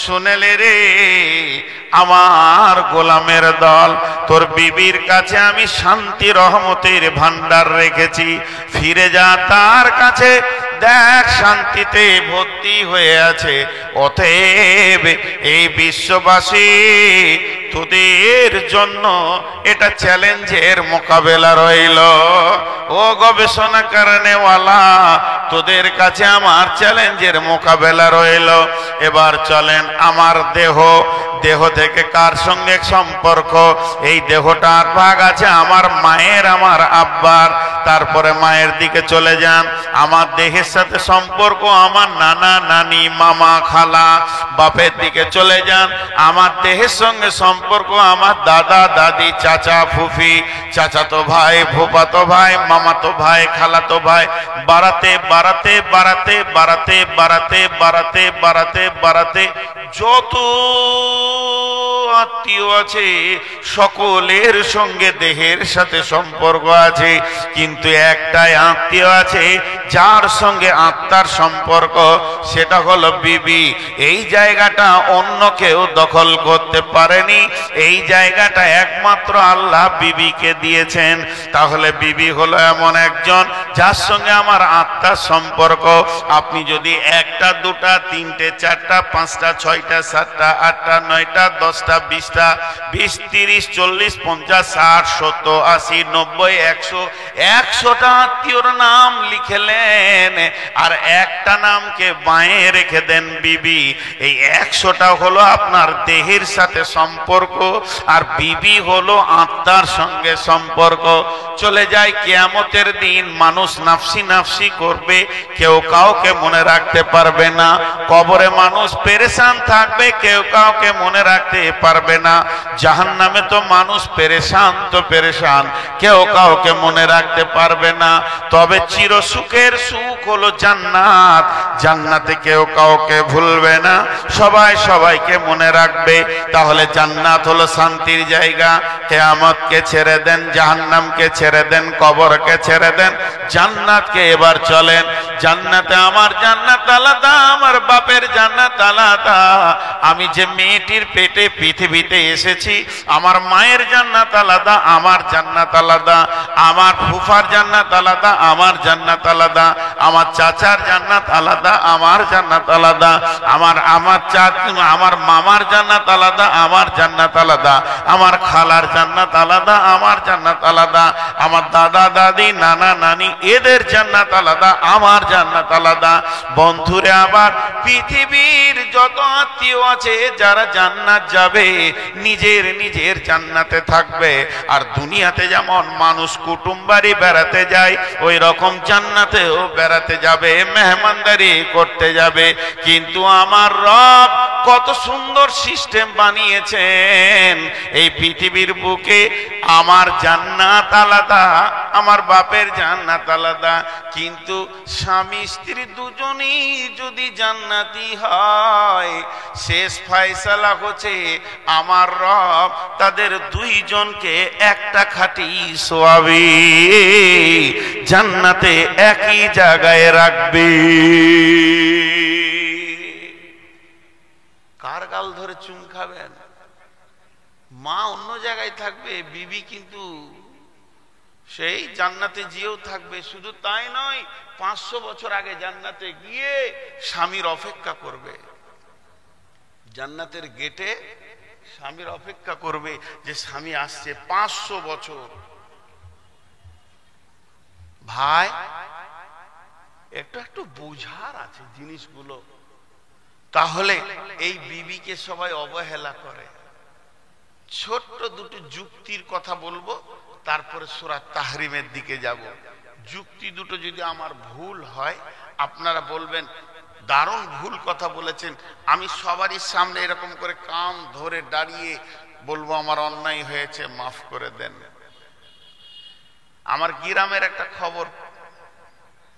শুনেলে রে আমার গোলামের দল, তোর বিবির কাছে আমি শান্তি রহমতের ভান্ডার রেখেছি, ফিরে যা তার কাছে, দেখ শান্তিতে ভর্তি হয়ে আছে। অতএব এই বিশ্ববাসী তোদের জন্য এটা চ্যালেঞ্জের মোকাবেলা রইল। ও গবেষণা করেনেওয়ালা, তোদের কাছে আমার চ্যালেঞ্জের মোকাবেলা রইল। এবার চলেন, আমার দেহ থেকে কার সঙ্গে সম্পর্ক? এই দেহটার ভাগ আছে আমার মায়ের, আমার আব্বার। তারপরে মায়ের দিকে চলে যান, আমার দেহের সাথে সম্পর্ক আমার নানা নানি মামা খালা। বাপের দিকে চলে যান, আমার দেহের সঙ্গে সম্পর্ক আমার দাদা দাদি চাচা ফুফি, চাচাতো ভাই ফুফাতো ভাই মামাতো ভাই খালাতো ভাই। বাড়াতে বাড়াতে বাড়াতে বাড়াতে বাড়াতে বাড়াতে বাড়াতে বাড়াতে যত আত্মীয় আছে সকলের সঙ্গে দেহের সাথে সম্পর্ক আছে, কিন্তু একটাই আত্মীয় আছে যার সঙ্গে আত্মার সম্পর্ক, সেটা হলো বিবি। এই জায়গাটা অন্য কেউ দখল করতে পারেনি, এই জায়গাটা একমাত্র আল্লাহ বিবিকে দিয়েছেন। তাহলে বিবি হলো এমন একজন যার সঙ্গে আমার আত্মার সম্পর্ক। আপনি যদি একটা দুটা তিনটে চারটা পাঁচটা ছয়টা সাতটা আটটা নয়টা 10টা 20টা 20 30 40 50 60 70 80 90 100 100টা আত্মীয়র নাম লিখলেন, আর একটা নামকে বাঁয়ে রেখে দেন বিবি। এই 100টা হলো আপনার দেহের সাথে সম্পর্ক, আর বিবি হলো আত্মার সঙ্গে সম্পর্ক। চলে যায় কিয়ামতের দিন, মানুষ নাফসি নাফসি করবে, কেউ কাউকে মনে রাখতে পারবে না। কবরে মানুষ পেরেশান থাকবে, কেউ কাউকে মনে রাখতে পারবে না। জাহান্নামে তো মানুষ পেরেশান তো পেরেশান, কেউ কাউকে মনে রাখতে পারবে না। তবে চিরসুখের সুখ হলো জান্নাত, জান্নাতে কেউ কাউকে ভুলবে না, সবাই সবাইকে মনে রাখবে। তাহলে জান্নাত হলো শান্তির জায়গা। কিয়ামতকে ছেড়ে দেন, জাহান্নামকে ছেড়ে দেন, কবরকে ছেড়ে দেন, জান্নাতকে এবার চলেন। জান্নাতে আমার জান্নাত আলাদা, আমার বাপের জান্নাত আলাদা। আমি যে মেয়েটির পেটে পৃথিবীতে এসেছি, আমার মায়ের জান্নাত আলাদা, আমার জান্নাত আলাদা। আমার ফুফার জান্নাত আলাদা, আমার জান্নাত আলাদা। আমার চাচার জান্নাত আলাদা, আমার জান্নাত আলাদা। আমার মামার জান্নাত আলাদা, আমার জান্নাত আলাদা। আমার খালার জান্নাত আলাদা, আমার জান্নাত আলাদা। আমার দাদা দাদি নানা নানি এদের জান্নাত আলাদা, আমার জান্নাত আলাদা। বন্ধুরে, আবার পৃথিবীর যত আত্মীয় আছে যারা জান্নাত যাবে, নিজের নিজের জান্নাতে থাকবে। আর দুনিয়াতে যেমন মানুষ কুটুম বাড়ি বেড়াতে যায়, ওই রকম জান্নাতেও বেড়াতে যাবে, মেহমানদারি করতে যাবে। কিন্তু আমার রব কত সুন্দর সিস্টেম বানিয়েছেন। এই পৃথিবীর বুকে আমার জান্নাত আলাদা, আমার বাপের জান্নাত আলাদা, কিন্তু স্বামী স্ত্রী দুজনই যদি জান্নাতি হয়, শেষ ফয়সালা হচ্ছে আমার রব তাদের দুইজনকে একটা খাঁটি সোয়াবে জান্নাতে একই জায়গায় রাখবে। কার গাল ধরে চুম খাবেন? মা অন্য জায়গায় থাকবে, বিবি কিন্তু সেই জান্নাতে যেও থাকবে। শুধু তাই নয়, 500 বছর আগে জান্নাতে গিয়ে স্বামীর অপেক্ষা করবে, জান্নাতের গেটে স্বামীর অপেক্ষা করবে যে স্বামী আসছে। 500 বছর। ভাই, একটু বোঝার আছে জিনিসগুলো। তাহলে এই বিবিকে সবাই অবহেলা করে। ছোট্ট দুটো যুক্তির কথা বলবো, তারপরে সূরা তাহরিমের দিকে যাব। যুক্তি দুটো যদি আমার ভুল হয় আপনারা বলবেন দারুণ ভুল কথা বলেছেন। আমি সবারই সামনে এরকম করে কান ধরে দাঁড়িয়ে বলবো আমার অন্যায় হয়েছে, মাফ করে দেন। আমার গ্রামের একটা খবর,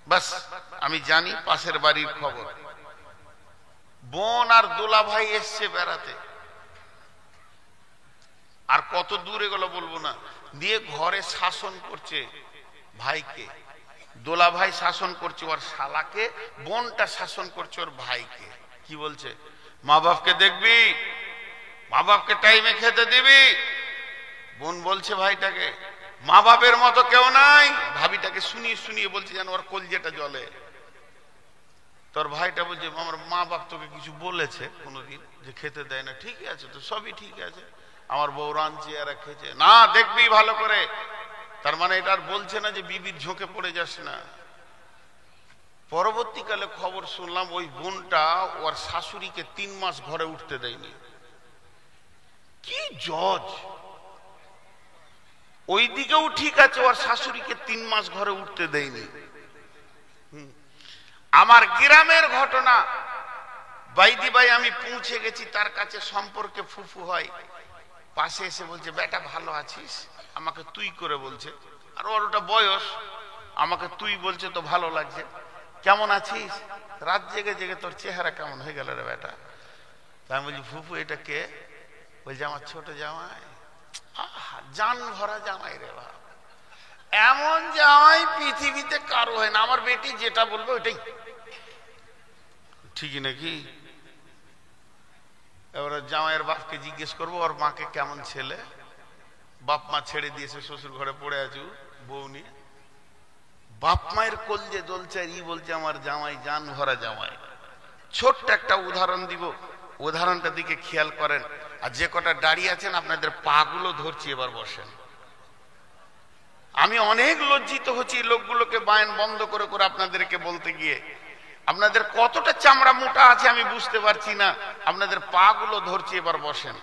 বাস আমি জানি পাশের বাড়ির খবর। বোন আর দোলা ভাই এসছে বেড়াতে, আর কত দূরে গেল বলবো না, দিয়ে ঘরে শাসন করছে ভাইকে। দোলা ভাই শাসন করছে ওর শালাকে, বোনটা শাসন করছে ওর ভাইকে। কি বলছে? মা বাপকে দেখবি, মা বাপকে টাইমে খেতে দিবি। বোন বলছে ভাইটাকে, মা বাপের মতো কেউ নাই। ভাবিটাকে শুনিয়ে শুনিয়ে বলছে যেন ওর কলজেটা জ্বলে। তোর ভাইটা বলছে আমার মা বাপ তোকে কিছু বলেছে কোনোদিন যে খেতে দেয় না? ঠিক আছে, তো সবই ঠিক আছে, আমার বউ রাঁধছে আর খেয়েছে না, দেখবি ভালো করে। তার মানে এটা আর বলছে না যে বিবির ঝোঁকে পড়ে যাস না। পরবর্তীকালে খবর শুনলাম ওই বোনটা ওর শাশুড়িকে 3 মাস ঘরে উঠতে দেয়নি। কি জজ! ওই দিকেও ঠিক আছে, ওর শাশুড়িকে 3 মাস ঘরে উঠতে দেয়নি। আমার গ্রামের ঘটনা, বাইদি ভাই আমি পৌঁছে গেছি তার কাছে, সম্পর্কে ফুফু হয়, পাশে এসে বলছে বেটা ভালো আছিস? আমাকে তুই করে বলছে, আর ওর ওটা বয়স, আমাকে তুই বলছে তো ভালো লাগছে। কেমন আছিস? রাত জেগে জেগে তোর চেহারা কেমন হয়ে গেল রে বেটা। তাই আমি বলছি ফুফু এটা কে? বলছে আমার ছোট জামাই। জান ভরা জামাই রে বাবা, এমন জামাই পৃথিবীতে কারো হয় না। আমার বেটি যেটা বলবে ওইটাই ঠিকই নাকি? এবারে জামাইয়ের বাপকে জিজ্ঞেস করবো ওর মাকে কেমন ছেলে। বাপ মা ছেড়ে দিয়েছে, শ্বশুর ঘরে পড়ে আছু বউ নিয়ে। বাপ মায়ের কলজে জ্বলছে, আর ই বলছে আমার জামাই জান ভরা জামাই। ছোট্ট একটা উদাহরণ দিব, উদাহরণটা দিকে খেয়াল করেন। আর যে কটা দাঁড়িয়ে আছেন আপনাদের পা গুলো ধরছি, এবার বসেন। আমি অনেক লজ্জিত হচ্ছি লোকগুলোকে বায়ান বন্ধ করে করে আপনাদেরকে বলতে গিয়ে। আপনাদের কতটা চামড়া মোটা আছে আমি বুঝতে পারছি না। আপনাদের পা গুলো ধরছি, এবার বসেন।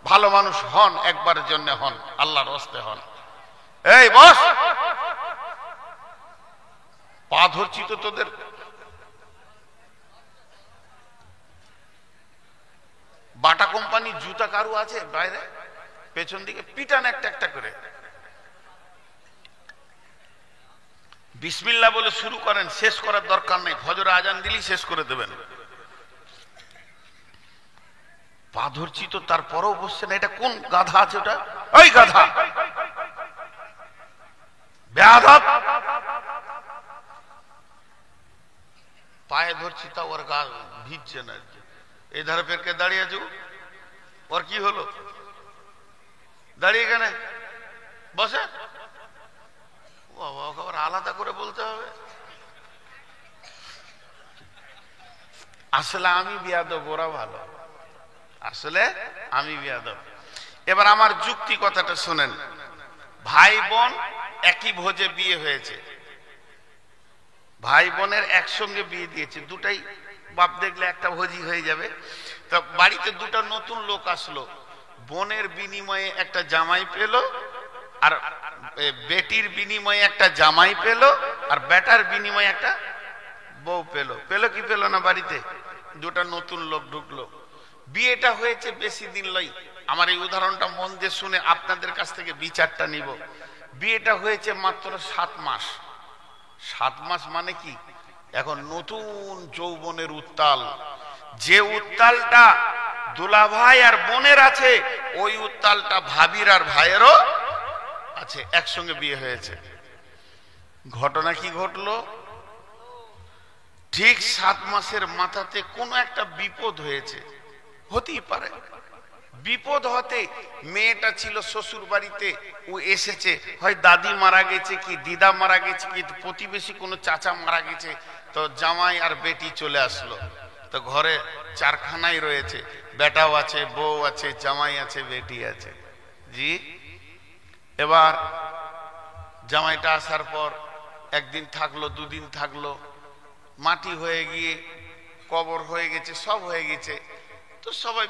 ভালো মানুষ হন, একবারের জন্য হন, আল্লাহর হস্তে হন। এই বস, পা ধরছি তো তোদের। বাটা কোম্পানির জুতা কারু আছে বাইরে? পেছন দিকে পিটান একটা একটা করে। বিসমিল্লাহ বলে শুরু করেন, শেষ করার দরকার নেই। ফজরে আজান দিলেই শেষ করে দেবেন। পা ধরছি তো, তারপরেও বসছে না। এটা কোন গাধা আছে ওটা? ওই গাধা বেয়াদব, পায়ে ধরছি তা ওর গা ভিজছে না। এই ধারে ফেরকে দাঁড়িয়ে আছো, ওর কি হলো? দাঁড়িয়ে কেন? বসে। বাবা, ওকে আবার আলাদা করে বলতে হবে। আসলে আমি বিয়াদব, ওরা ভালো। আসলে আমি বিয়াদব। এবার আমার যুক্তি কথাটা শোনেন। ভাই বোন একই ভোজে বিয়ে হয়েছে, ভাই বোনের একসঙ্গে বিয়ে দিয়েছে, দুটাই বাপ দেখলে একটা ভোজি হয়ে যাবে। তো বাড়িতে দুটো নতুন লোক আসলো, বোনের বিনিময়ে একটা জামাই পেল, আর বেটির বিনিময়ে একটা জামাই পেল, আর বেটার বিনিময়ে একটা বউ পেল। পেল কি পেল না? বাড়িতে দুটা নতুন লোক ঢুকলো। বিয়েটা হয়েছে বেশি দিন লই। আমার এই উদাহরণটা মন দিয়ে শুনে আপনাদের কাছ থেকে বিচারটা নিব। বিয়েটা হয়েছে মাত্র 7 মাস। 7 মাস মানে কি? এখন নতুন যৌবনের উত্তাল, যে উত্তালটা দুলাভাই আর বোনের আছে, ওই উত্তালটা ভাবির আর ভাইয়েরও আছে। একসঙ্গে বিয়ে হয়েছে। ঘটনা কি ঘটলো? ঠিক 7 মাসের মাথাতে কোনো একটা বিপদ হয়েছে। হতেই পারে বিপদ হতে, মেয়েটা ছিল শ্বশুর বাড়িতে, ও এসেছে, হয় দাদি মারা গেছে কি দিদা মারা গেছে কি প্রতিবেশী কোনো চাচা মারা গেছে, তো জামাই আর বেটি চলে আসলো। তো ঘরে চারখানাই রয়েছে, বেটাও আছে, বউ আছে, জামাই আছে, বেটি আছে। জি, এবার জামাইটা আসার পর একদিন থাকলো, দুদিন থাকলো, মাটি হয়ে গিয়ে কবর হয়ে গেছে, সব হয়ে গেছে। তো সবাই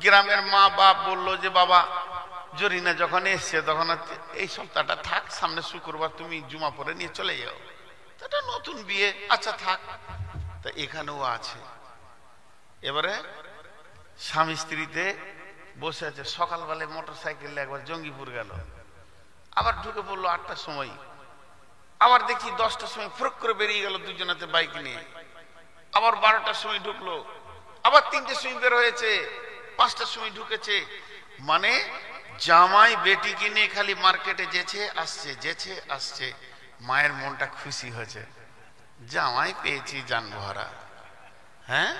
গ্রামের মা বাপ বললো যে বাবা জরিনা যখন এসছে তখন এই সপ্তাহটা থাক, সামনে শুক্রবার তুমি জুমা পরে নিয়ে চলে যাও। এটা নতুন বিয়ে, আচ্ছা থাক। তা এখানেও আছে। এবারে স্বামী স্ত্রীতে বসে আছে। সকালবেলায় মোটর সাইকেলে একবার জঙ্গিপুর গেল, আবার ঢুকে পড়লো 8টার সময়। আবার দেখি 10টার সময় ফ্রক করে বেরিয়ে গেল দুজনাতে বাইক নিয়ে। আবার 12টার সময় ঢুকলো, আবার 3টের সময় বের হয়েছে, 5টার সময় ঢুকেছে। মানে জামাই বেটিকে নিয়ে খালি মার্কেটে যেছে আসছে, যেছে আসছে। মায়ের মনটা খুশি হয়েছে, জামাই পেয়েছি জান ভরা। হ্যাঁ,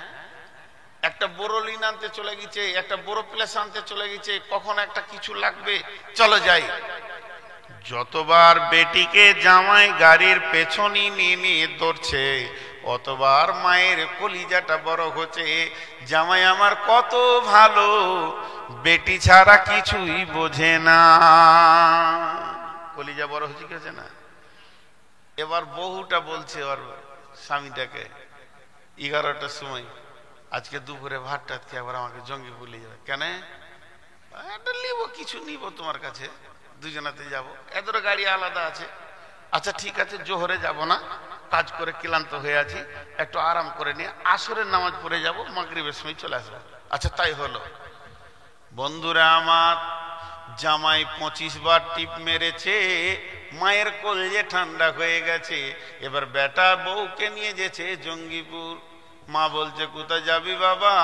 একটা বোরোলিন আনতে চলে গেছে, একটা বোরো প্লেস আনতে চলে গেছে, কখন একটা কিছু লাগবে, চলো যাই। যতবার বেটিকে জামাই গাড়ির পেছনই নিয়ে নিয়ে দৌড়ছে, অতবার মায়ের কলিজাটা বড় হচ্ছে, জামাই আমার কত ভালো, বেটি ছাড়া কিছুই বোঝে না। কলিজা বড় হচ্ছে, কি হচ্ছে না। এবার বহুটা বলছে ওর স্বামীটাকে 11টার সময়, আজকে দুপুরে ভাত টাত খেয়ে আবার আমাকে জঙ্গি বলে যাবে কেন, একটা নিব, কিছু নিব তোমার কাছে, দুজনাতে যাব, এদের গাড়ি আলাদা আছে। আচ্ছা ঠিক আছে, জোহরে যাব না, কাজ করে ক্লান্ত হয়ে আছি, একটু আরাম করে নিয়ে আসরের নামাজ পড়ে যাব, মাগরিবের সময় চলে আসবো। আচ্ছা তাই হলো। বন্ধুরা আমার, জামাই 25 বার টিপ মেরেছে, মায়ের কলজে ঠান্ডা হয়ে গেছে। এবার বেটা বউকে নিয়ে যেছে জঙ্গিপুর। মা বলছে কোথায় যাবি বাবা?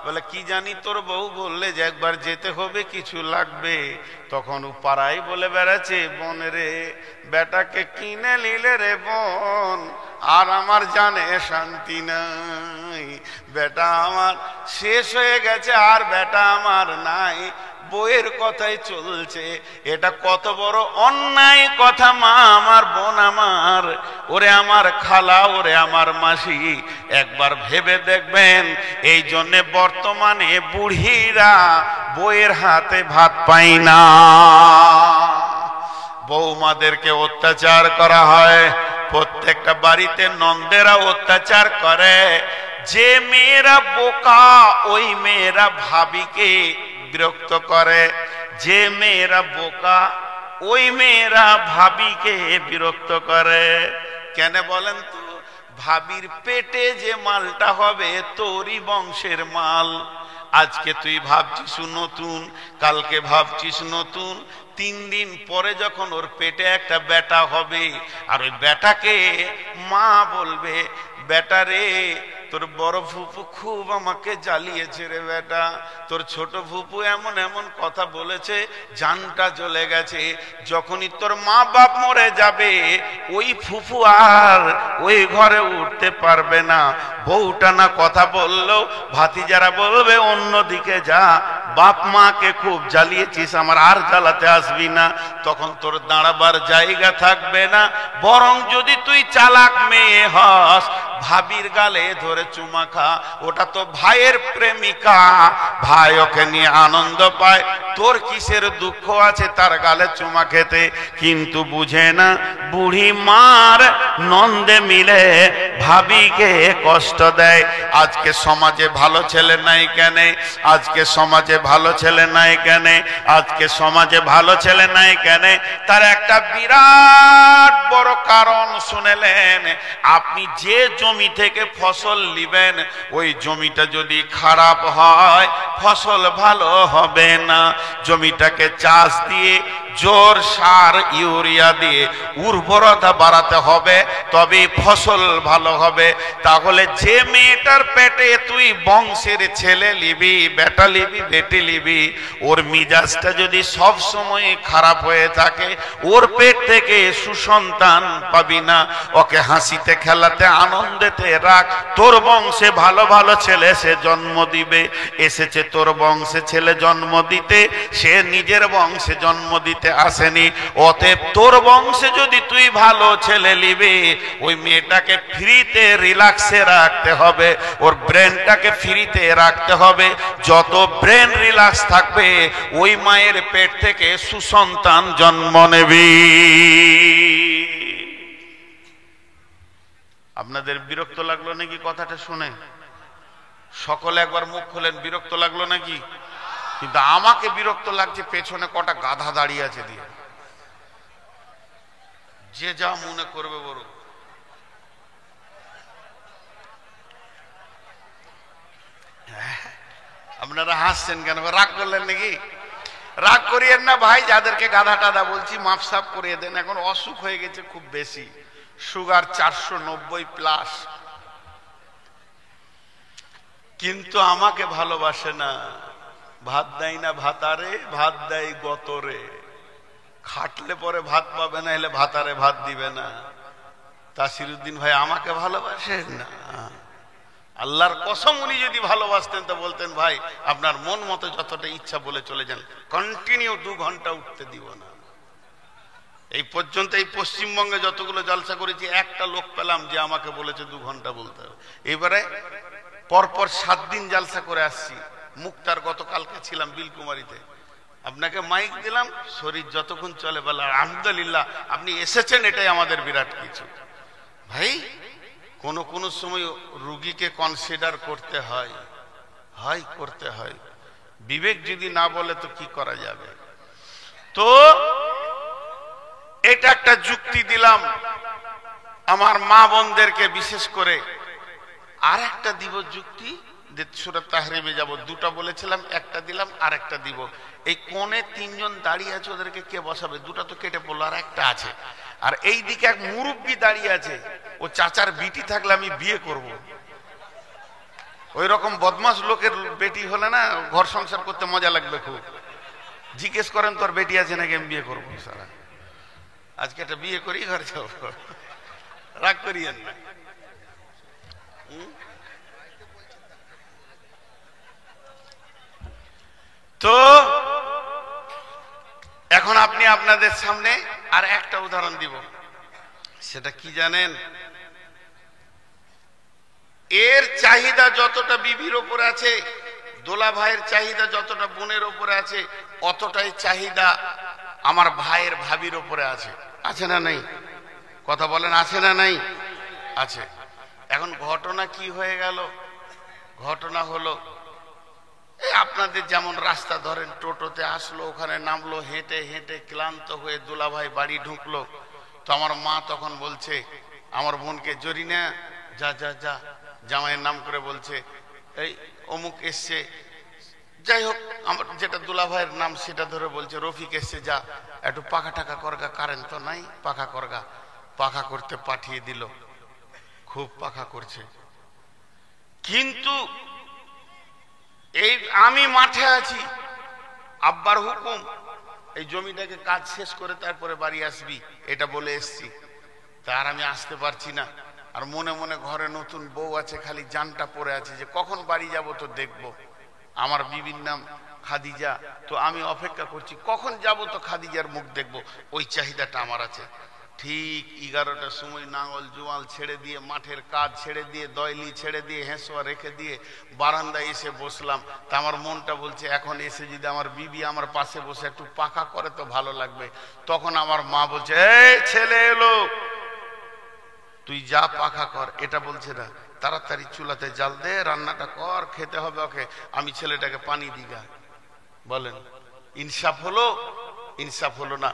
বলে কি জানি, তোর বউ বললে যে একবার যেতে হবে, কিছু লাগবে। তখন ও পাড়ায় বলে বেড়াচ্ছে, বোন রে, বেটাকে কিনে নিলে রে বোন, আর আমার জানে শান্তি নাই, বেটা আমার শেষ হয়ে গেছে, আর বেটা আমার নাই, বইয়ের কথাই চলছে। এটা কত বড় অন্যায় কথা মা আমার, বোন আমার, ওরে আমার খালা, ওরে আমার মাসি, একবার ভেবে দেখবেন। এই জন্যে বর্তমানে বুড়িরা বইয়ের হাতে ভাত পায় না, বৌমাদেরকে অত্যাচার করা হয়। প্রত্যেকটা বাড়িতে নন্দেরা অত্যাচার করে। যে মেয়েরা বোকা, ওই মেয়েরা ভাবিকে বিরক্ত করে। যে মেয়েরা বোকা, ওই মেয়েরা ভাবিকে বিরক্ত করে। কেন বলেন তো? ভাবির পেটে যে মালটা হবে, তোরই বংশের মাল। আজকে তুই ভাবছিস নতুন, কালকে ভাবছিস নতুন, 3 দিন পরে যখন ওর পেটে একটা বেটা হবে, আর ওই বেটাকে মা বলবে, বেটা রে, তোর বড় ফুপু খুব আমাকে জ্বালিয়েছে রে বেটা, তোর ছোট ফুপু এমন এমন কথা বলেছে, জানটা জ্বলে গেছে। যখনই তোর মা বাপ মরে যাবে, ওই ফুপু আর ওই ঘরে উঠতে পারবে না। বউটা না কথা বললো, ভাতিজারা বলবে অন্যদিকে যা, বাপ মাকে খুব জ্বালিয়েছিস, আমার আর জ্বালাতে আসবি না। তখন তোর দাঁড়াবার জায়গা থাকবে না। বরং যদি তুই চালাক মেয়ে হস, ভাবির গালে ধরে চুমা খা, ওটা তো ভাইয়ের প্রেমিকা, ভাই ওকে নিয়ে আনন্দ পায়, তোর কিসের দুঃখ আছে তার গালে চুমা খেতে? কিন্তু বুঝে না, বুড়ি মার নন্দে মিলে ভাবিকে কষ্ট দেয়। আজকে সমাজে ভালো ছেলে নাই কেন? আজকে সমাজে ভালো ছেলে নাই কেন? আজকে সমাজে ভালো ছেলে নাই কেন? তার একটা বিরাট বড় কারণ শুনেলেন। আপনি যে জমি থেকে ফসল নিবেন, ওই জমিটা যদি খারাপ হয়, ফসল ভালো হবে না। জমিটাকে চাষ দিয়ে, জোর সার ইউরিয়া দিয়ে উর্বরতা বাড়াতে হবে, তবে ফসল ভালো হবে। তাহলে যে মেয়েটার পেটে তুই বংশের ছেলে লিবি, বেটা লিবি, বেটি লিবি, ওর মিজাজটা যদি সব সময় খারাপ হয়ে থাকে, ওর পেট থেকে সুসন্তান পাবি না। ওকে হাসিতে খেলাতে আনন্দেতে রাখ। তোর বংশে ভালো ভালো ছেলে সে জন্ম দিবে। এসেছে তোর বংশে ছেলে জন্ম দিতে, সে নিজের বংশে জন্ম দিতে আসেনি। অতএব তোর বংশে যদি তুই ভালো ছেলে নিবি, ওই মেয়েটাকে ফ্রিতে রিল্যাক্সে রাখতে হবে, ওর ব্রেনটাকে ফ্রিতে রাখতে হবে। যত ব্রেন রিল্যাক্স থাকবে, ওই মায়ের পেট থেকে সুসন্তান জন্ম নেবে। আপনাদের বিরক্ত লাগলো নাকি কথাটা শুনে? সকলে একবার মুখ খোলেন, বিরক্ত লাগলো নাকি? কিন্তু আমাকে বিরক্ত লাগছে, পেছনে কটা গাধা দাঁড়িয়ে আছে দিয়ে। যে যা মনে করবে বলুন। আপনারা হাসছেন কেন? রাগ করলেন নাকি? রাগ করিয়েন না ভাই, যাদেরকে গাধা টাধা বলছি মাফ সাফ করিয়ে দেন। এখন অসুখ হয়ে গেছে খুব বেশি, সুগার 490+। কিন্তু আমাকে ভালোবাসে না, ভাত দেয় না ভাতারে, ভাত দেয় গতরে। খাটলে পরে ভাত পাবে না, এলে ভাতারে ভাত দিবে না। তাসিরউদ্দিন ভাই আমাকে ভালোবাসেন না, আল্লাহর কসম, উনি যদি ভালোবাসতেন তো বলতেন, ভাই আপনার মন মতো যতটা ইচ্ছা বলে চলে যান, কন্টিনিউ 2 ঘন্টা উঠতে দিব না। এই পর্যন্ত এই পশ্চিমবঙ্গে যতগুলো জলসা করেছি, একটা লোক পেলাম যে আমাকে বলেছে 2 ঘন্টা বলতে হবে। এবারে পরপর 7 দিন জলসা করে আসছি। মুক্তার গতকালকে ছিলাম বিলকুমারীতে, আপনাকে মাইক দিলাম, শরীর যতক্ষণ চলে বলে আলহামদুলিল্লাহ আপনি এসেছেন, এটাই আমাদের বিরাট কিছু। ভাই কোন কোন সময় রুগীকে কনসিডার করতে হয়, করতে হয়। বিবেক যদি না বলে তো কি করা যাবে। তো এটা একটা যুক্তি দিলাম আমার মা বোনদেরকে বিশেষ করে। আর একটা দিব যুক্তি, সূরা তাহরিমে যাব। 2টা বলেছিলাম, একটা দিলাম, আর একটা দিব। এই কোণে 3 জন দাঁড়িয়ে আছে, ওদেরকে কে বসাবে? 2টা তো কেটে পড়লো, আর একটা আছে। আর এই দিকে এক মুরব্বী দাঁড়িয়ে আছে, ও চাচার বিটি থাকলে আমি বিয়ে করব। ওই রকম বদমাস লোকের বেটি হলে না ঘর সংসার করতে মজা লাগবে খুব। জিজ্ঞেস করেন তোর বেটি আছে নাকি, আমি বিয়ে করবো। সারা আজকে একটা বিয়ে করি ঘরে যাব, রাগ করিয়েন না। তো এখন আপনি আপনাদের সামনে আর একটা উদাহরণ দিব। সেটা কি জানেন? এর চাহিদা যতটা বিবির ওপরে আছে, দোলা ভাইয়ের চাহিদা যতটা বোনের ওপরে আছে, অতটাই চাহিদা আমার ভাইয়ের ভাবির ওপরে আছে। আছে না নাই? কথা বলেন, আছে না নাই? আছে। এখন ঘটনা কি হয়ে গেল? ঘটনা হলো আপনাদের যেমন রাস্তা ধরেন, টোটোতে আসলো, ওখানে নামলো, হেঁটে হেঁটে ক্লান্ত হয়ে দুলাভাই বাড়ি ঢুকলো। তো আমার মা তখন বলছে আমার বোনকে, জরিনা যা যা যা, জামাইয়ের নাম করে বলছে, এই অমুক এসছে। যাই হোক, আমার যেটা দুলাভাইয়ের নাম সেটা ধরে বলছে, রফিক এসছে, যা একটু পাখা টাকা করগা, কারেন্ট তো নাই, পাখা করগা। পাখা করতে পাঠিয়ে দিল, খুব পাখা করছে। কিন্তু এই আমি মাঠে আছি, আব্বার হুকুম, এই জমিটাকে কাজ শেষ করে তারপরে বাড়ি আসবি, এটা বলে এসছি। তার আমি আসতে পারছি না। আর মনে মনে ঘরে নতুন বউ আছে, খালি জানটা পড়ে আছে যে কখন বাড়ি যাব তো দেখবো। আমার বিবির নাম খাদিজা, তো আমি অপেক্ষা করছি কখন যাব তো খাদিজার মুখ দেখবো। ওই চাহিদাটা আমার আছে। ঠিক 11টার সময় নাঙ্গল জোয়াল ছেড়ে দিয়ে, মাঠের কাজ ছেড়ে দিয়ে, দয়লি ছেড়ে দিয়ে, হেঁসোয়া রেখে দিয়ে বারান্দায় এসে বসলাম। তা আমার মনটা বলছে এখন এসে যদি আমার বিবি আমার পাশে বসে একটু পাখা করে তো ভালো লাগবে। তখন আমার মা বলছে, এই ছেলে এলো, তুই যা পাখা কর। এটা বলছে না, তাড়াতাড়ি চুলাতে জাল দে, রান্নাটা কর, খেতে হবে ওকে, আমি ছেলেটাকে পানি দিগা। বলেন ইনসাফ হলো? ইনসাফ হলো না।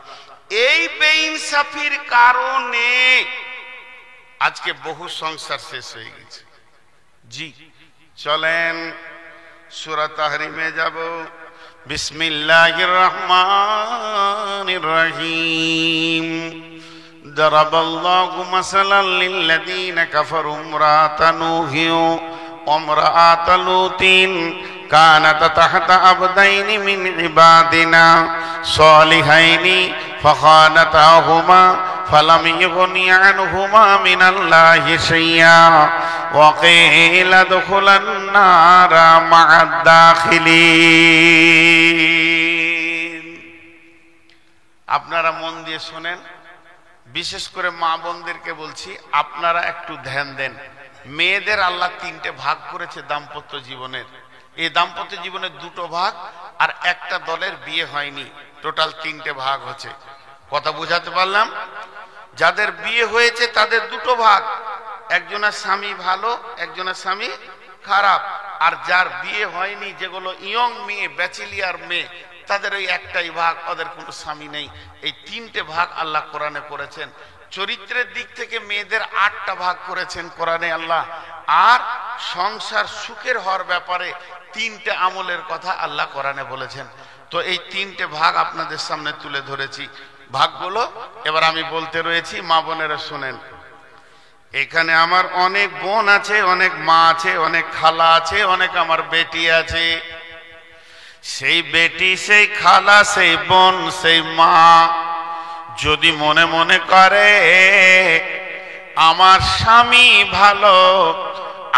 এই বেইনসাফির কারণে আজকে বহু সংসার শেষ হয়ে গেছে। জি চলেন সূরা তাহরিমে যাব। বিসমিল্লাহির রহমানির রহিম। দারাবাল্লাহু মাসালান লিল্লাযীনা কাফারু ইমরাআতা নূহিন ওয়া ইমরাআতা লূতিন কানাতা তাহতা আবদাইনি মিন ইবাদিনা সালিহাইনি ফাখানাতাহুমা ফালাম ইগনি আনহুমা মিনাল্লাহি শাইআ ওয়া কিলা দুখুলান নারা মা'আদ দাখিলিন। আপনারা মন দিয়ে শোনেন, বিশেষ করে মা বোনদেরকে বলছি, আপনারা একটু ধ্যান দেন। মেয়েদের আল্লাহ 3টে ভাগ করেছে দাম্পত্য জীবনের। এই দাম্পত্য জীবনের 2টো ভাগ, আর একটা দলের বিয়ে হয়নি, টোটাল 3টে ভাগ হচ্ছে। কথা বুঝাতে পারলাম? যাদের বিয়ে হয়েছে তাদের 2টো ভাগ, একজনের স্বামী ভালো, একজনের স্বামী খারাপ। আর যার বিয়ে হয়নি, যেগুলো ইয়ং মেয়ে, ব্যাচেলিয়ার মেয়ে, তাদের ওই একটাই ভাগ, ওদের কোনো স্বামী নেই। এই 3টে ভাগ আল্লাহ কোরআনে করেছেন। চরিত্রের দিক থেকে মেয়েদের 8টা ভাগ করেছেন কোরআনে আল্লাহ। আর সংসার সুখের হওয়ার ব্যাপারে 3টে আমলের কথা আল্লাহ কোরআনে বলেছেন। তো এই 3টে ভাগ আপনাদের সামনে তুলে ধরেছি। ভাগগুলো এবার আমি বলতে রয়েছি, মা বোনেরা শোনেন। এখানে আমার অনেক বোন আছে, অনেক মা আছে, অনেক খালা আছে, অনেক আমার বেটি আছে। সেই বেটি, সেই খালা, সেই বোন, সেই মা যদি মনে মনে করে আমার স্বামী ভালো,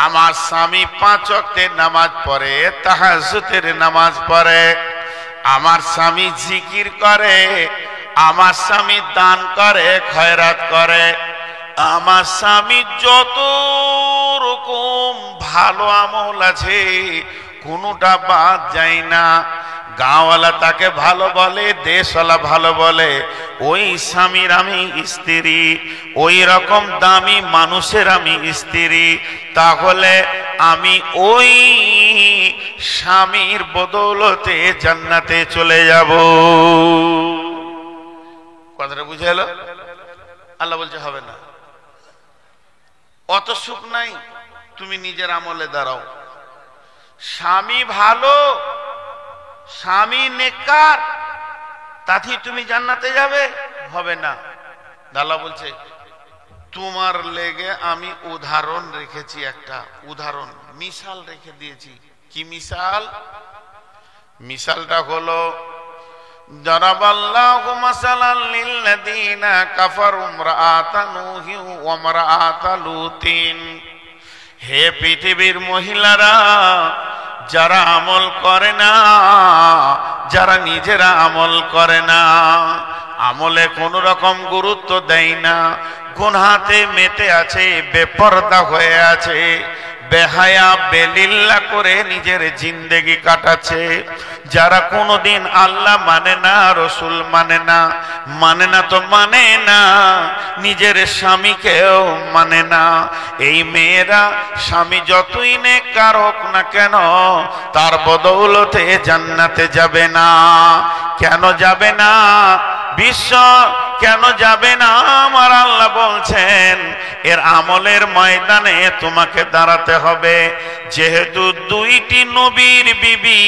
আমার স্বামী 5 ওয়াক্তের নামাজ পড়ে, তাহাজ্জুদের নামাজ পড়ে, আমার স্বামী জিকির করে, আমার স্বামী দান করে, খয়রাত করে, আমার স্বামী যত রকম ভালো আমল আছে কোনোটা বাদ যায় না। গাঁওয়ালা তাকে ভালো বলে, দেশওয়ালা ভালো বলে, ওই স্বামীর আমি স্ত্রী, ওই রকম দামি মানুষের আমি স্ত্রী, তাহলে আমি ওই স্বামীর বদৌলতে জান্নাতে চলে যাব। কথাটা বুঝে এলো? আল্লাহ বলছে হবে না, অত সুখ নাই, তুমি নিজের আমলে দাঁড়াও। স্বামী ভালো, স্বামী নেককার, তাতেই তুমি জান্নাতে যাবে? হবে না। আল্লাহ বলছে তোমার লেগে আমি উদাহরণ রেখেছি, একটা উদাহরণ মিসাল রেখে দিয়েছি। কি মিসাল? মিসালটা হলো দারাবাল্লাহু মাসালান লিল্লাযীনা কাফারু ইমরাআতা নূহি ওয়া ইমরাআতা লূতিন। হে পৃথিবীর মহিলারা, যারা আমল করে না, যারা নিজেরা আমল করে না, আমলে কোন রকম গুরুত্ব দেয় না, গুনাহতে মেতে আছে, বেপরদা হয়ে আছে, বেহায়া বেলিল্লা করে নিজের জিন্দেগি কাটাচ্ছে, যারা কোনোদিন আল্লাহ মানে না, রসুল মানে না, মানে না তো মানে না, নিজের স্বামীকেও মানে না, এই মেয়েরা স্বামী যতই নেককার হোক না কেন তার বদৌলতে জান্নাতে যাবে না। কেন যাবে না? বিশ্ব কেন যাবে না? আমার আল্লাহ বলছেন এর আমলের ময়দানে তোমাকে দাঁড়াতে হবে। যেহেতু দুইটি নবীর বিবি,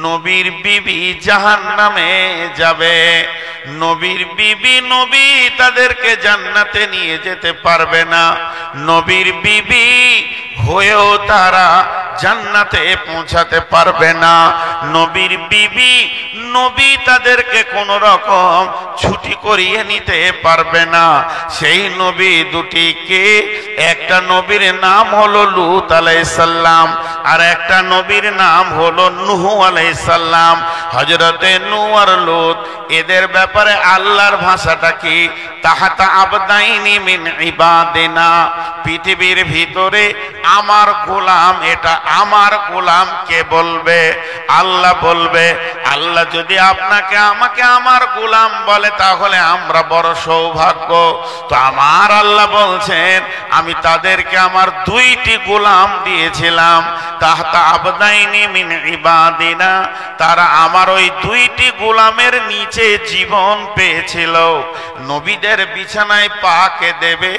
নবীর বিবি জাহান্নামে যাবে, নবীর বিবি নবী তাদেরকে জান্নাতে নিয়ে যেতে পারবে না, নবীর বিবি হয়েও তারা জান্নাতে পৌঁছাতে পারবে না, নবীর বিবি নবী তাদেরকে কোন রকম ছুটি করিয়ে নিতে পারবে না। সেই নবী দুটি কে? একটা নবীর নাম হলো লূত আলাইহিস সালাম, আর একটা নবীর নাম হলো নূহ আলাইহিস সালাম। হযরতে নূহ আর লূত এদের ব্যাপারে আল্লাহর ভাষাটা কি? তাহাতা আবদাইনি মিন ইবাদিনা, পৃথিবীর ভিতরে আমার গোলাম, এটা আমার গোলাম কে বলবে? আল্লাহ বলবে। আল্লাহ যদি আপনাকে আমাকে আমার গোলাম বলে তাহলে আমরা বড় সৌভাগ্য। তো আমার আল্লাহ বলছেন আমি তাদেরকে আমার দুইটি গোলাম দিয়েছিলাম, তাহাতা আবদাইনি মিন ইবাদিনা, তারা আমার ওই দুইটি গোলামের নিচে জীবন পেয়েছিল। নবীদের বিছানায় পা কে দেবে?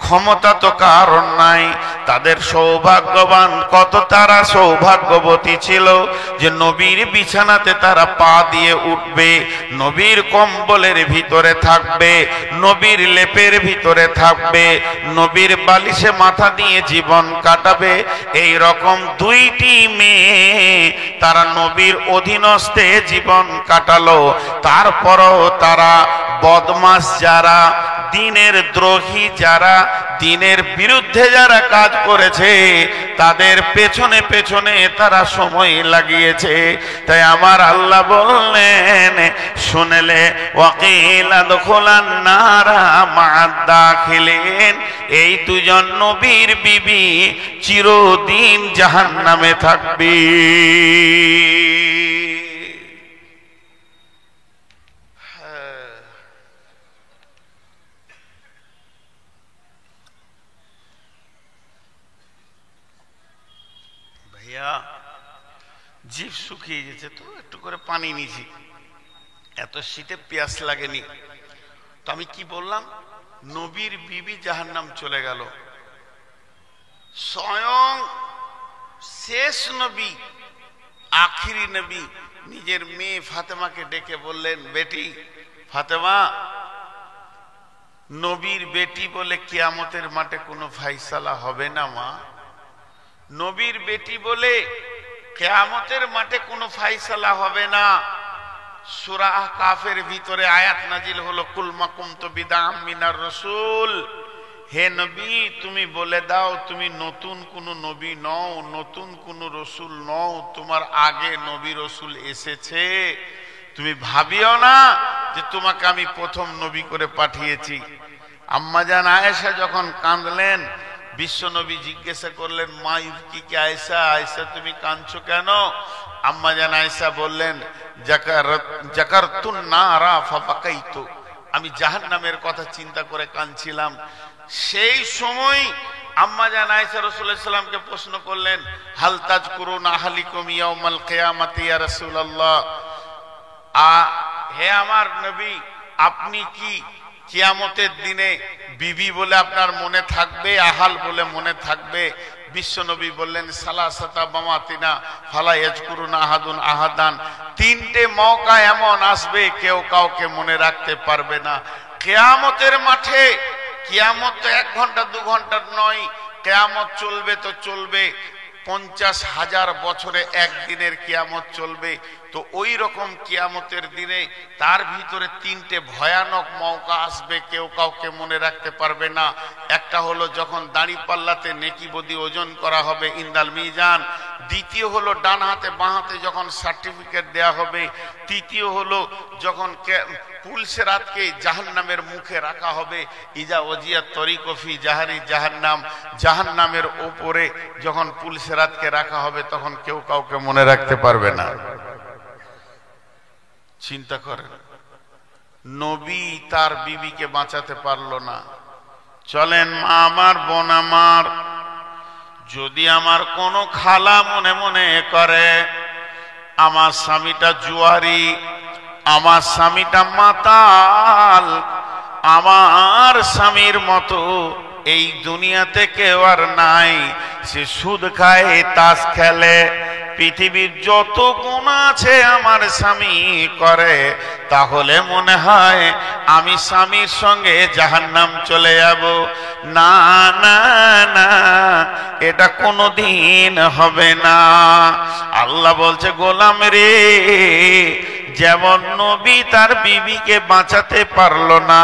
ক্ষমতা তো কারণ নাই। তাদের সৌভাগ্যবান, কত তারা সৌভাগ্যবতী ছিল যে নবীর বিছানাতে তারা পা দিয়ে উঠবে, নবীর কম্বলের ভিতরে থাকবে, নবীর লেপের ভিতরে থাকবে, নবীর বালিশে মাথা দিয়ে জীবন কাটাবে। এই রকম দুইটি মেয়ে তারা নবীর অধীনস্থে জীবন কাটালো। তারপরও তারা বদমাশ, যারা দ্বীনের দ্রোহী, যারা দ্বীনের বিরুদ্ধে যারা কাজ করেছে তাদের পেছনে পেছনে তারা সময় লাগিয়েছে। তাই আমার আল্লাহ বললেন শুনলে ওয়াকিলা দখলান নারা মা'আদ দাখিলিন, এই দুজন নবীর বিবি চিরদিন জাহান্নামে থাকবে। জিভ শুকিয়ে গেছে তো একটু করে পানি নিয়েছি, এত শীতে পেঁয়াজ লাগেনি। তো আমি কি বললাম? নবীর বিবি জাহান্নাম চলে গেল। স্বয়ং শেষ নবী, আখিরি নবী নিজের মেয়ে ফাতেমাকে ডেকে বললেন, বেটি ফাতেমা, নবীর বেটি বলে কিয়ামতের মাঠে কোনো ফাইসালা হবে না মা। নবীর বেটি বলে কিয়ামতের মাঠে কোনো ফাইসালা হবে না। সূরা কাফের ভিতরে আয়াত নাজিল হলো কুল মা কুনতু বিদআম মিনার রাসূল, হে নবী তুমি বলে দাও তুমি নতুন কোন নবী নও, নতুন কোন রসুল নও, তোমার আগে নবী রসুল এসেছে। তুমি ভাবিও না যে তোমাকে আমি প্রথম নবী করে পাঠিয়েছি। আম্মাজান আয়েশা যখন কাঁদলেন, বিশ্ব নবী জিজ্ঞাসা করলেন, মা ইবকিকে আয়েশা, আয়েশা তুমি কাঁদছো কেন? আম্মাজান আয়েশা বললেন, জাকারতুন নারা ফাবাকাইতু, আমি জাহান্নামের কথা চিন্তা করে কাঁদছিলাম। সেই সময় আম্মাজান আয়েশা রাসূলুল্লাহ সাল্লাল্লাহু আলাইহি ওয়াসাল্লামকে প্রশ্ন করলেন, হাল তাজকুরুনা আহলিকুম ইয়াউমাল কিয়ামাতি ইয়া রাসূলুল্লাহ, হে আমার নবী আপনি কি কিয়ামতের দিনে বিবি বলে আপনার মনে থাকবে, আহাল বলে মনে থাকবে? বিশ্ব নবী বললেন, সালাসাতা বামাতিনা ফালা ইয়াজকুরুনা আহাদুন আহাদান, তিনটে মওকা এমন আসবে কেউ কাউকে মনে রাখতে পারবে না। কিয়ামতের মাঠে, কিয়ামত তো 1 ঘন্টা 2 ঘন্টার নয়, কিয়ামত চলবে তো চলবে, 50,000 বছরে একদিনের কিয়ামত চলবে। তো ওই রকম কিয়ামতের দিনে তার ভিতরে 3টে ভয়ানক মওকা আসবে, কেউ কাউকে মনে রাখতে পারবে না। একটা হলো যখন দাঁড়িপাল্লাতে নেকি বদি ওজন করা হবে ইন্দাল মিজান, দ্বিতীয় হলো ডান হাতে বাঁ হাতে যখন সার্টিফিকেট দেয়া হবে, তৃতীয় হলো যখন পুলসেরাতকে জাহান্নামের মুখে রাখা হবে, ইজা ওজিয়া তরিকো ফি জাহারি জাহান্নাম, জাহান্নামের উপরে যখন পুলসেরাতকে রাখা হবে তখন কেউ কাউকে মনে রাখতে পারবে না। চিন্তা করেন, নবী তার বিবিকে বাঁচাতে পারলো না। চলেন মা আমার, বোন আমার, যদি আমার কোনো খালা মনে মনে করে আমার স্বামীটা জুয়ারি, আমার স্বামীটা মাতাল, আমার স্বামীর মতো এই দুনিয়াতে কেউ আর নাই, সে সুদ খায়, তাস খেলে, পৃথিবীর যত গুনাহ আছে আমার স্বামী করে, তাহলে মনে হয় আমি স্বামীর সঙ্গে জাহান্নাম চলে যাব। না না না, এটা কোনোদিন হবে না। আল্লাহ বলছে, গোলাম রে, যেমন নবী তার বিবিকে বাঁচাতে পারলো না,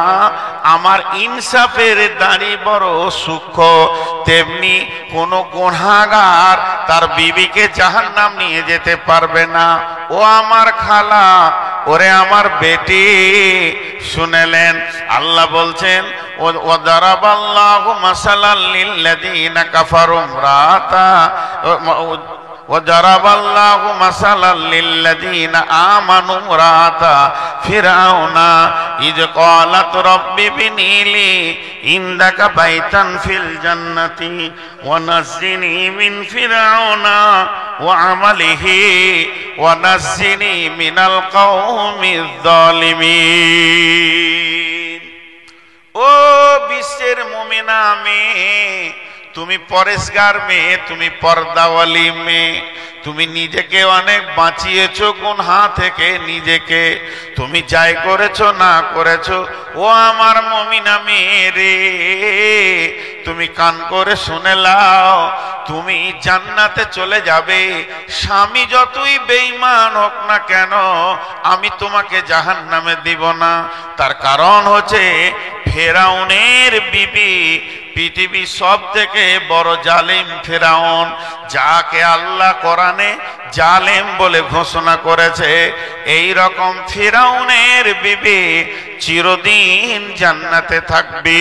আমার ইনসাফের দাড়ি বড় সূক্ষ্ম, তেমনি কোন গুনাহগার তার বিবিকে জাহান্নাম নিয়ে যেতে পারবে না। ও আমার খালা, ওরে আমার বেটি, শুনেলেন আল্লাহ বলছেন, ওয়াদারাবাল্লাহু মাসালাল লিল্লাযীনা কাফারু ইমরাতা وضرب الله مثلا للذين آمنوا امرأة فرعون إذ قالت رب ابن لي عندك بيتا في الجنة ونجني من فرعون وعمله ونجني من القوم الظالمين। ও বিশ্বের মুমিনা মেয়ে, তুমি পরেশগার মেয়ে, তুমি পর্দাওয়ালি মেয়ে, তুমি নিজেকে অনেক বাঁচিয়েছো গুনাহ থেকে, নিজেকে তুমি যাই করেছো না করেছো, ও আমার মুমিনা মেয়ে রে, তুমি কান করে শুনে লাও, তুমি জান্নাতে চলে যাবে। স্বামী যতই বেঈমান হোক না কেন, আমি তোমাকে জাহান্নামে দিব না। তার কারণ হচ্ছে ফেরাউনের বিবি পৃথিবীর সব থেকে বড় জালিম ফেরাউন, যাকে আল্লাহ কোরআনে জালিম বলে ঘোষণা করেছে। এই রকম ফেরাউনের বিবি চিরদিন জান্নাতে থাকবে।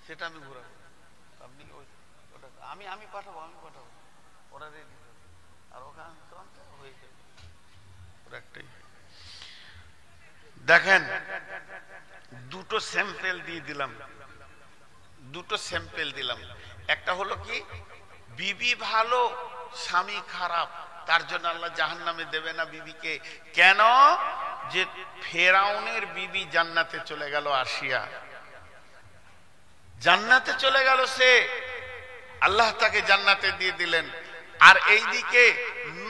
সেটা আমি ঘুরাবো, আপনি আমি পাঠাবো, ওরা রেডি আর ওখানে হয়ে যাবে। ওরা একটাই দেখেন, দুটো স্যাম্পেল দিয়ে দিলাম, দুটো স্যাম্পেল দিলাম। একটা হলো কি, বিবি ভালো স্বামী খারাপ, তার জন্য আল্লাহ জাহান্নামে দেবে না বিবিকে। কেন? যে ফেরাউনের বিবি জান্নাতে চলে গেল আসিয়া, জান্নাতে চলে গেল সে, আল্লাহ তাকে জান্নাতে দিয়ে দিলেন। আর এইদিকে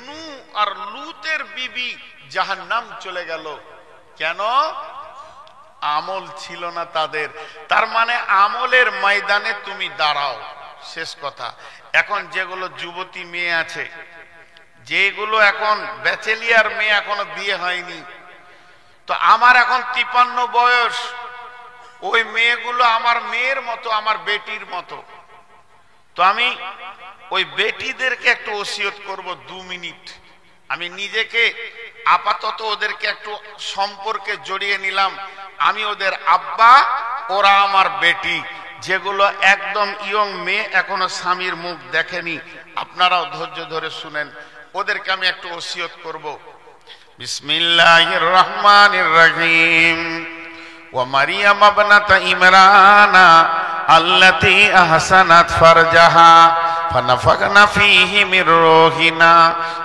নূহ আর লূতের বিবি জাহান্নাম চলে গেল। কেন? আমল ছিল না তাদের। তার মানে আমলের ময়দানে তুমি দাঁড়াও, শেষ কথা। এখন যেগুলো যুবতী মেয়ে আছে, যেগুলো এখন ব্যাচেলিয়ার মেয়ে, এখনো বিয়ে হয়নি, তো আমার এখন 53 বয়স, ওই মেয়েগুলো আমার মেয়ের মতো, আমার বেটির মতো। তো আমি ওই বেটিদেরকে একটু ওসিয়ত করব 2 মিনিট। আমি নিজেকে আপাতত ওদেরকে একটু সম্পর্কে জড়িয়ে নিলাম। আমি ওদের আব্বা, ওরা আমার বেটি। যেগুলো একদম ইয়ং মেয়ে, এখনো স্বামীর মুখ দেখেনি, আপনারাও ধৈর্য ধরে শুনেন, ওদেরকে আমি একটু ওসিয়ত করব। বিসমিল্লাহির রহমানির রহিম। ওয়া মারিয়াম ইবনাত ইমরানা আল্লাতী আহসানাত ফারজাহা ফানাফাখনা ফীহি মির রূহিনা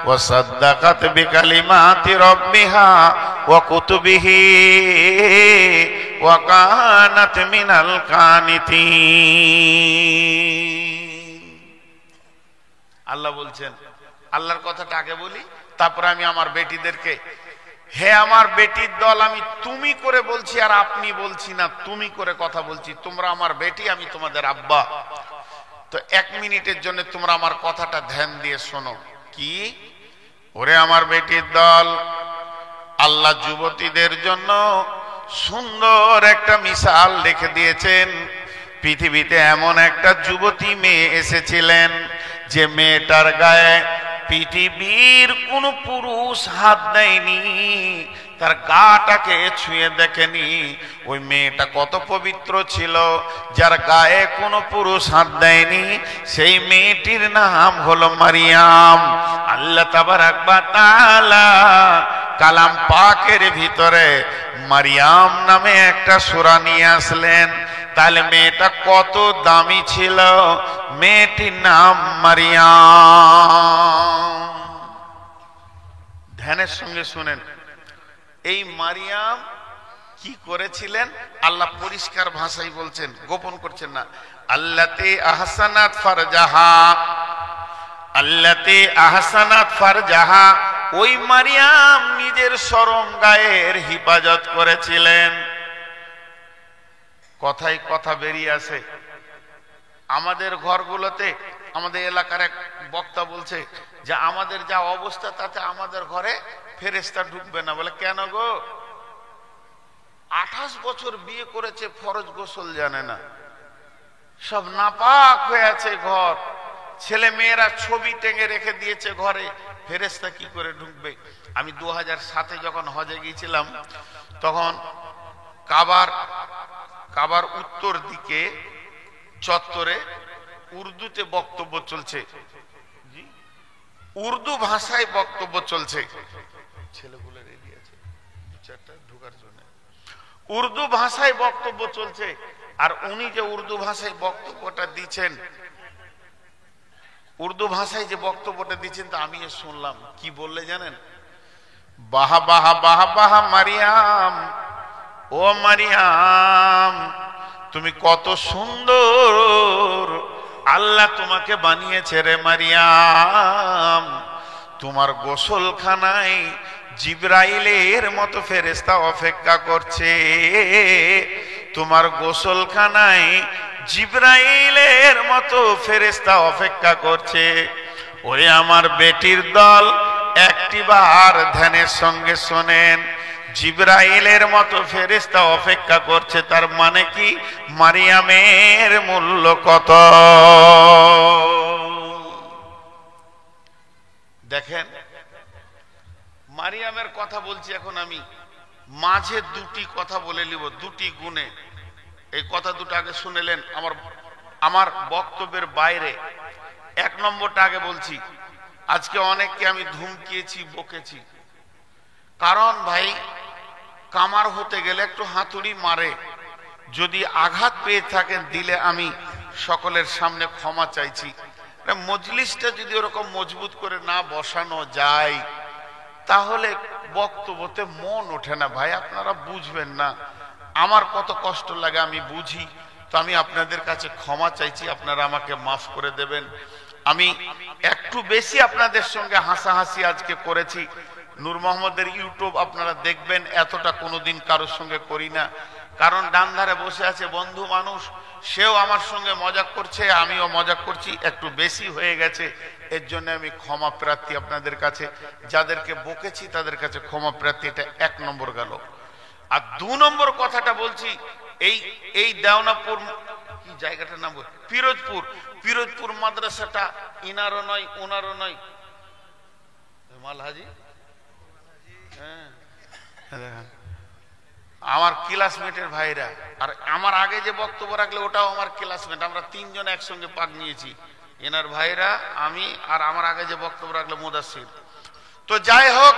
ওয়া সাদ্দাকাত বিকালিমাতি রাব্বিহা ওয়া কুতুবিহি ওয়া কানাত মিনাল কানিতিন। আল্লাহ বলছেন, আল্লাহর কথাটা আগে বলি, তারপরে আমি আমার বেটিদেরকে, হে আমার বেটির দল, আমি তুমি করে বলছি আর আপনি বলছি না, তুমি করে কথা বলছি। তোমরা আমার বেটি, আমি তোমাদের আব্বা। তো 1 মিনিটের জন্য তোমরা আমার কথাটা ধ্যান দিয়ে শোনো। কি? ওরে আমার বেটির দল, আল্লাহ যুবতীদের জন্য সুন্দর একটা মিসাল রেখে দিয়েছেন। পৃথিবীতে এমন একটা যুবতী মেয়ে এসেছিলেন, যে মেয়েটার গায়ে পৃথিবীর কোন পুরুষ হাত দেয়নি, তার গাটাকে ছুঁয়ে দেখেনি। ওই মেয়েটা কত পবিত্র ছিল, যার গায়ে কোনো পুরুষ হাত দেয়নি। সেই মেয়েটির নাম হলো মারিয়াম। আল্লাহ তাবারাক ওয়া তাআলা কালাম পাকের ভিতরে মারিয়াম নামে একটা সূরা নিয়ে আসলেন। তাহলে মেয়েটা কত দামি ছিল, মেয়েটির নাম মারিয়াম। ধ্যানের সঙ্গে শুনেন, এই মারিয়াম কি করেছিলেন আল্লাহ পরিষ্কার ভাষায় বলছেন, গোপন করছেন না। আল্লাতী আহসানাত ফারজাহা, আল্লাতী আহসানাত ফারজাহা, ওই মারিয়াম নিজের শরম গায়ের হিফাজত করেছিলেন। কথাই কথা বেরিয়ে আসে। আমাদের ঘরগুলোতে, আমাদের এলাকার এক বক্তা বলছে যে আমাদের যা অবস্থা, তাতে আমাদের ঘরে ফেরেশতা ঢুকবে না। বলে কেন গো? 28 বছর বিয়ে করেছে, ফরজ গোসল জানে না, সব নাপাক হয়ে আছে ঘর, ছেলে মেয়েরা ছবি টেঙে রেখে দিয়েছে ঘরে, ফেরেশতা কি করে ঢুকবে? আমি 2007-এ যখন হজে গিয়েছিলাম, তখন কাবার উত্তর দিকে চত্বরে উর্দুতে বক্তব্য চলছে, উর্দু ভাষায় বক্তব্য চলছে। ছেলেগুলো রেডি আছে 2-4টা ঢোকার জন্য। উর্দু ভাষায় বক্তব্য চলছে, আর উনি যে উর্দু ভাষায় বক্তব্যটা দিচ্ছেন, উর্দু ভাষায় যে বক্তব্যটা দিচ্ছেন, তা আমি শুনলাম। কি বললে জানেন? বাহা বাহা বাহা বাহা মারিয়াম, ও মারিয়াম, তুমি কত সুন্দর, আল্লাহ তোমাকে বানিয়েছে রে মারিয়াম। তোমার গোসলখানায় জিবরাইলের মতো ফেরেশতা অপেক্ষা করছে, তোমার গোসলখানায় জিবরাইলের মতো ফেরেশতা অপেক্ষা করছে। ওরে আমার বেটির দল, একটিবার ধ্যানের সঙ্গে শোনেন, জিবরাইলের মতো ফেরেশতা অপেক্ষা করছে, তার মানে কি? মারিয়ামের মূল্য কত দেখেন। মারিয়ামের কথা বলছি এখন আমি, মাঝে 2টি কথা বলে নিব, 2টি গুণে। এই কথা দুটো আগে শুনেলেন আমার বক্তব্যের বাইরে। 1 নম্বরটা আগে বলছি। আজকে অনেককে আমি ধুমকিয়েছি, বকেছি, কারণ ভাই কামার হতে গেলে একটু হাতুড়ি মারে। যদি আঘাত পেয়ে থাকেন দিলে আমি সকলের সামনে ক্ষমা চাইছি। মজলিসটা যদি ওরকম মজবুত করে না বসানো যায়, তাহলে বক্তব্যতে মন ওঠে না ভাই, আপনারা বুঝবেন না। আমার কত কষ্ট লাগে আমি বুঝি, তো আমি আপনাদের কাছে ক্ষমা চাইছি, আপনারা আমাকে মাফ করে দেবেন। আমি একটু বেশি আপনাদের সঙ্গে হাসাহাসি আজকে করেছি। নূর মোহাম্মদের ইউটিউব আপনারা দেখবেন, এতটা কোনোদিন কারোর সঙ্গে করি না। কারণ ডান ধারে বসে আছে বন্ধু মানুষ, সেও আমার সঙ্গে মজা করছে, আমিও মজা করছি, একটু বেশি হয়ে গেছে। এর জন্য আমি ক্ষমা প্রার্থী আপনাদের কাছে। যাদেরকে বকেছি তাদের কাছে ক্ষমা প্রার্থী। এটা 1 নম্বর গেল। আর 2 নম্বর কথাটা বলছি, এই দেওনাপুর কি জায়গাটার নাম, পিরোজপুর মাদ্রাসাটা ইনারও নয় ওনারও নয়, মালহাজি, হ্যাঁ, আমার ক্লাসমেটের ভাইরা। আর আমার আগে যে বক্তব্য রাখলে ওটাও আমার ক্লাসমেট, আমরা 3 জন একসঙ্গে পাক নিয়েছি, এনার ভাইরা, আমি, আর আমার আগে যে বক্তব্য রাখলে মুদাসসির। তো যাই হোক,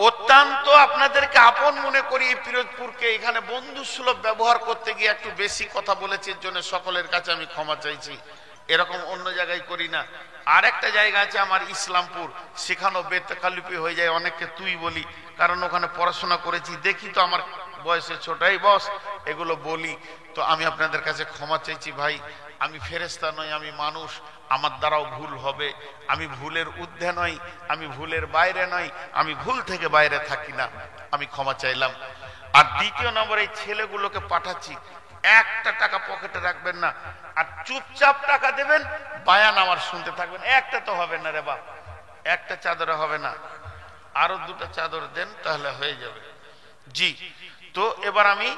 অত্যন্ত আপনাদেরকে আপন মনে করি এই পিরোজপুরকে। এখানে বন্ধু সুলভ ব্যবহার করতে গিয়ে একটু বেশি কথা বলেছি, এর জন্য সকলের কাছে আমি ক্ষমা চাইছি। এরকম অন্য জায়গায় করি না। আর একটা জায়গা আছে আমার ইসলামপুর, সেখানেও বেতাকাল্লুপি হয়ে যায়, অনেককে তুই বলি, কারণ ওখানে পড়াশোনা করেছি, দেখি তো আমার বয়সে ছোটাই বস, এগুলো বলি। তো আমি আপনাদের কাছে ক্ষমা চাইছি ভাই। আমি ফেরেশতা নই, আমি মানুষ, আমার দ্বারাও ভুল হবে। আমি ভুলের ঊর্ধ্বে নই, আমি ভুলের বাইরে নই, আমি ভুল থেকে বাইরে থাকি না, আমি ক্ষমা চাইলাম। আর 2 নম্বর, এই ছেলেগুলোকে পাঠাচ্ছি, 1টা টাকা পকেটে রাখবেন না, আর চুপচাপ টাকা দেবেন, বায়ান আমার শুনতে থাকবেন। একটা তো হবে না রে বাপ, একটা চাদরে হবে না, আরো 2টা চাদর দেন, তাহলে হয়ে যাবে। জি, তো এবার আমি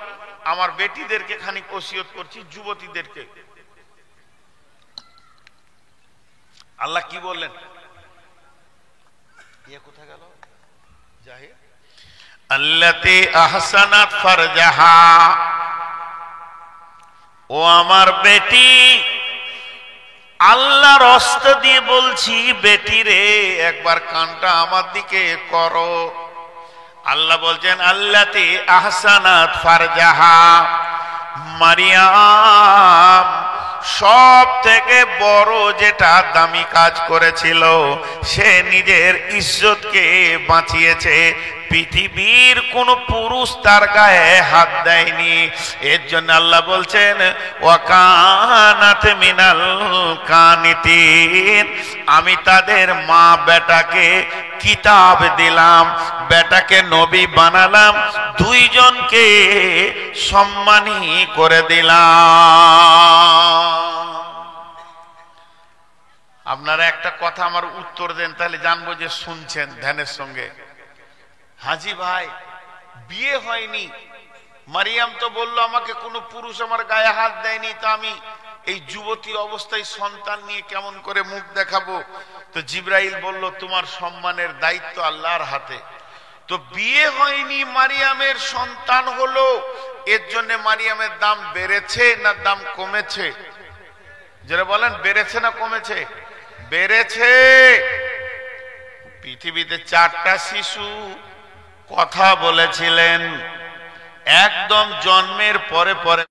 আমার বেটিদেরকে খানিক ওসিয়ত করছি, যুবতীদেরকে। আল্লাহ কি বললেন, কোথায় গেল, জাহির, আল্লাতী আহসানাত ফারজাহা, ও আমার বেটি, আল্লাহর রাস্তা দিয়ে বলছি, বেটি রে, একবার কানটা আমার দিকে করো। আল্লাহ বলছেন, আল্লাতী আহসানাত ফারজাহা, মারিয়াম সব থেকে বড় যেটা দামি কাজ করেছিল, সে নিজের ইজ্জতকে বাঁচিয়েছে। পৃথিবীর কোন পুরুষ তার গায়ে হাত দেয়নি। এর জন্য আল্লাহ বলছেন, ওয়াকানাত মিনাল কানিতিন, আমি তাদের মা বেটাকে কিতাব দিলাম, বেটাকে নবী বানালাম, 2 জনকে সম্মানী করে দিলাম। আপনারা একটা কথা আমার উত্তর দেন, তাহলে জানবো যে শুনছেন ধ্যানের সঙ্গে। হাজি ভাই, বিয়ে হয়নি, মারিয়াম তো বললো আমাকে কোনো পুরুষ আমার গায়ে হাত দেয়নি, তা আমি এই যুবতী অবস্থায় সন্তান নিয়ে কেমন করে মুখ দেখাবো? তো জিবরাইল বলল, তোমার সম্মানের দায়িত্ব আল্লাহর হাতে। তো বিয়ে হয়নি, মারিয়ামের সন্তান হলো, এর জন্য মারিয়ামের দাম বেড়েছে না দাম কমেছে? যারা বলেন বেড়েছে না কমেছে? বেড়েছে। পৃথিবীতে 4টা শিশু কথা বলেছিলেন, একদম জন্মের পরে পরে